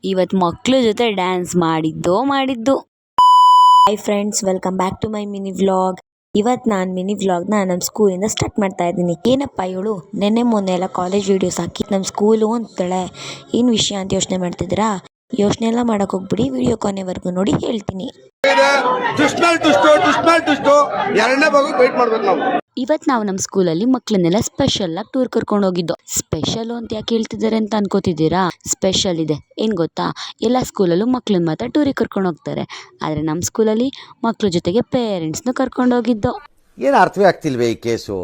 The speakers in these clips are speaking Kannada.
ಇವತ್ತು ಮಕ್ಳ ಜೊತೆ ಡ್ಯಾನ್ಸ್ ಮಾಡಿದ್ದು. Hi friends, welcome back to my mini vlog. ಇವತ್ತು ನಾನು ಮಿನಿ ವ್ಲಾಗ್ನ ನಮ್ಮ ಸ್ಕೂಲಿಂದ ಸ್ಟಾರ್ಟ್ ಮಾಡ್ತಾ ಇದ್ದೀನಿ. ಏನಪ್ಪ ಇವಳು ನೆನ್ನೆ ಮೊನ್ನೆ ಎಲ್ಲ ಕಾಲೇಜ್ ವೀಡಿಯೋಸ್ ಹಾಕಿ ನಮ್ಮ ಸ್ಕೂಲು ಅಂತಾಳೆ, ಏನು ವಿಷಯ ಅಂತ ಯೋಚನೆ ಮಾಡ್ತಿದ್ದೀರಾ? ಯೋಚನೆ ಎಲ್ಲ ಮಾಡೋಕೆ ಹೋಗ್ಬಿಡಿ, ವಿಡಿಯೋ ಕೊನೆವರೆಗೂ ನೋಡಿ ಹೇಳ್ತೀನಿ. ಇವತ್ತು ನಾವು ನಮ್ಮ ಸ್ಕೂಲಲ್ಲಿ ಮಕ್ಕಳನ್ನೆಲ್ಲ ಸ್ಪೆಷಲ್ ಆಗಿ ಟೂರ್ ಕರ್ಕೊಂಡು ಹೋಗಿದ್ದು. ಸ್ಪೆಷಲ್ ಅಂತ ಯಾಕೆ ಹೇಳ್ತಿದ್ದಾರೆ ಅಂತ ಅನ್ಕೋತಿದ್ದೀರಾ? ಸ್ಪೆಷಲ್ ಇದೆ, ಏನು ಗೊತ್ತಾ? ಎಲ್ಲ ಸ್ಕೂಲಲ್ಲೂ ಮಕ್ಕಳನ್ನ ಮಾತ್ರ ಟೂರಿಗೆ ಕರ್ಕೊಂಡು ಹೋಗ್ತಾರೆ, ಆದರೆ ನಮ್ಮ ಸ್ಕೂಲಲ್ಲಿ ಮಕ್ಕಳ ಜೊತೆಗೆ ಪೇರೆಂಟ್ಸ್ನು ಕರ್ಕೊಂಡು ಹೋಗಿದ್ದು. ಏನು ಅರ್ಥವೇ ಆಗ್ತಿಲ್ವೇ ಈ ಕೇಸು?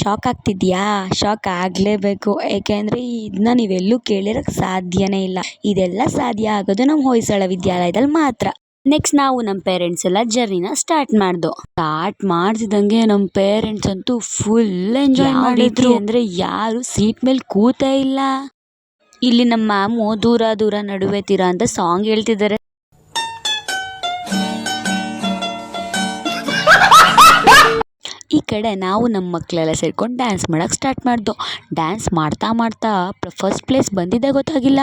ಶಾಕ್ ಆಗ್ತಿದ್ಯಾ? ಶಾಕ್ ಆಗಲೇಬೇಕು, ಏಕೆಂದರೆ ಇದನ್ನ ನೀವೆಲ್ಲೂ ಕೇಳಿರೋಕ್ಕೆ ಸಾಧ್ಯನೇ ಇಲ್ಲ. ಇದೆಲ್ಲ ಸಾಧ್ಯ ಆಗೋದು ನಮ್ಮ ಹೊಯ್ಸಳ ವಿದ್ಯಾಲಯದಲ್ಲಿ ಮಾತ್ರ. ನೆಕ್ಸ್ಟ್ ನಾವು ನಮ್ಮ ಪೇರೆಂಟ್ಸ್ ಎಲ್ಲ ಜರ್ನಿನ ಸ್ಟಾರ್ಟ್ ಮಾಡ್ತಿದ್ದಂಗೆ ನಮ್ಮ ಪೇರೆಂಟ್ಸ್ ಅಂತೂ ಫುಲ್ ಎಂಜಾಯ್ ಮಾಡಿದ್ರು. ಅಂದ್ರೆ ಯಾರು ಸೀಟ್ ಮೇಲೆ ಕೂತೇ ಇಲ್ಲ. ಇಲ್ಲಿ ನಮ್ಮ ಮ್ಯಾಮು ದೂರ ದೂರ ನಡುವೆ ತೀರ ಅಂತ ಸಾಂಗ್ ಹೇಳ್ತಿದ್ದಾರೆ. ಈ ಕಡೆ ನಾವು ನಮ್ಮ ಮಕ್ಕಳೆಲ್ಲ ಸೇರ್ಕೊಂಡು ಡ್ಯಾನ್ಸ್ ಮಾಡಕ್ಕೆ ಸ್ಟಾರ್ಟ್ ಮಾಡ್ದು. ಡ್ಯಾನ್ಸ್ ಮಾಡ್ತಾ ಫಸ್ಟ್ ಪ್ಲೇಸ್ ಬಂದಿದ್ದೆ ಗೊತ್ತಾಗಿಲ್ಲ.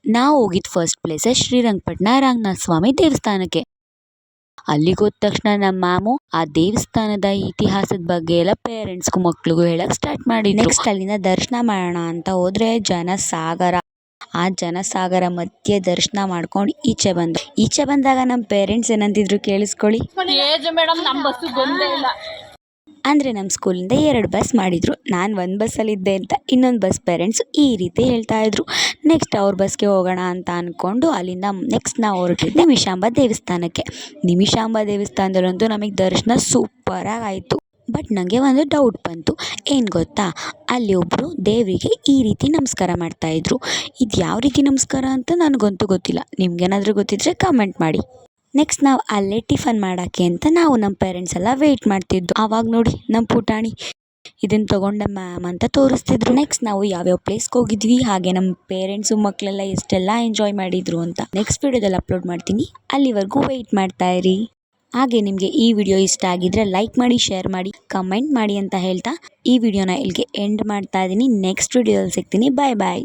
ನಾವು ಹೋಗಿದ್ದು ಫಸ್ಟ್ ಪ್ಲೇಸೇ ಶ್ರೀರಂಗಪಟ್ಟಣ ರಂಗನಾಥ ಸ್ವಾಮಿ ದೇವಸ್ಥಾನಕ್ಕೆ. ಅಲ್ಲಿಗೆ ಹೋದ ತಕ್ಷಣ ನಮ್ಮ ಮ್ಯಾಮು ಆ ದೇವಸ್ಥಾನದ ಇತಿಹಾಸದ ಬಗ್ಗೆ ಎಲ್ಲ ಪೇರೆಂಟ್ಸ್ಗೂ ಮಕ್ಳಿಗೂ ಹೇಳಕ್ಕೆ ಸ್ಟಾರ್ಟ್ ಮಾಡಿದ್ರು. ನೆಕ್ಸ್ಟ್ ಅಲ್ಲಿಂದ ದರ್ಶನ ಮಾಡೋಣ ಅಂತ ಹೋದ್ರೆ ಜನಸಾಗರ. ಆ ಜನಸಾಗರ ಮಧ್ಯೆ ದರ್ಶನ ಮಾಡ್ಕೊಂಡು ಈಚೆ ಬಂದಾಗ ನಮ್ಮ ಪೇರೆಂಟ್ಸ್ ಏನಂತಿದ್ರು ಕೇಳಿಸ್ಕೊಳ್ಳಿ. ಅಂದರೆ ನಮ್ಮ ಸ್ಕೂಲಿಂದ 2 ಬಸ್ ಮಾಡಿದರು. ನಾನು ಒಂದು ಬಸ್ಸಲ್ಲಿದ್ದೆ ಅಂತ ಇನ್ನೊಂದು ಬಸ್ ಪೇರೆಂಟ್ಸು ಈ ರೀತಿ ಹೇಳ್ತಾ ಇದ್ರು. ನೆಕ್ಸ್ಟ್ ಅವ್ರ ಬಸ್ಗೆ ಹೋಗೋಣ ಅಂತ ಅಂದ್ಕೊಂಡು ಅಲ್ಲಿಂದ ನೆಕ್ಸ್ಟ್ ನಾವು ಹೊರಟಿದ್ದೆ ನಿಮಿಷಾಂಬ ದೇವಸ್ಥಾನಕ್ಕೆ. ನಿಮಿಷಾಂಬ ದೇವಸ್ಥಾನದಲ್ಲಂತೂ ನಮಗೆ ದರ್ಶನ ಸೂಪರಾಗಿ ಆಯಿತು. ಬಟ್ ನನಗೆ ಒಂದು ಡೌಟ್ ಬಂತು. ಏನು ಗೊತ್ತಾ? ಅಲ್ಲಿ ಒಬ್ಬರು ದೇವರಿಗೆ ಈ ರೀತಿ ನಮಸ್ಕಾರ ಮಾಡ್ತಾಯಿದ್ರು. ಇದು ಯಾವ ರೀತಿ ನಮಸ್ಕಾರ ಅಂತ ನನಗಂತೂ ಗೊತ್ತಿಲ್ಲ. ನಿಮ್ಗೇನಾದರೂ ಗೊತ್ತಿದ್ರೆ ಕಮೆಂಟ್ ಮಾಡಿ. ನೆಕ್ಸ್ಟ್ ನಾವು ಅಲ್ಲೇ ಟಿಫನ್ ಮಾಡೋಕ್ಕೆ ಅಂತ ನಾವು ನಮ್ಮ ಪೇರೆಂಟ್ಸ್ ಎಲ್ಲ ವೆಯ್ಟ್ ಮಾಡ್ತಿದ್ದು. ಆವಾಗ ನೋಡಿ ನಮ್ಮ ಪುಟಾಣಿ ಇದನ್ನು ತೊಗೊಂಡ ಮ್ಯಾಮ್ ಅಂತ ತೋರಿಸ್ತಿದ್ರು. ನೆಕ್ಸ್ಟ್ ನಾವು ಯಾವ್ಯಾವ ಪ್ಲೇಸ್ಗೆ ಹೋಗಿದ್ವಿ, ಹಾಗೆ ನಮ್ಮ ಪೇರೆಂಟ್ಸು ಮಕ್ಕಳೆಲ್ಲ ಎಷ್ಟೆಲ್ಲ ಎಂಜಾಯ್ ಮಾಡಿದ್ರು ಅಂತ ನೆಕ್ಸ್ಟ್ ವಿಡಿಯೋದಲ್ಲಿ ಅಪ್ಲೋಡ್ ಮಾಡ್ತೀನಿ. ಅಲ್ಲಿವರೆಗೂ ವೆಯ್ಟ್ ಮಾಡ್ತಾ ಇರಿ. ಹಾಗೆ ನಿಮಗೆ ಈ ವಿಡಿಯೋ ಇಷ್ಟ ಆಗಿದ್ರೆ ಲೈಕ್ ಮಾಡಿ, ಶೇರ್ ಮಾಡಿ, ಕಮೆಂಟ್ ಮಾಡಿ ಅಂತ ಹೇಳ್ತಾ ಈ ವಿಡಿಯೋನ ಇಲ್ಲಿಗೆ ಎಂಡ್ ಮಾಡ್ತಾ ಇದ್ದೀನಿ. ನೆಕ್ಸ್ಟ್ ವಿಡಿಯೋದಲ್ಲಿ ಸಿಗ್ತೀನಿ. ಬಾಯ್ ಬಾಯ್.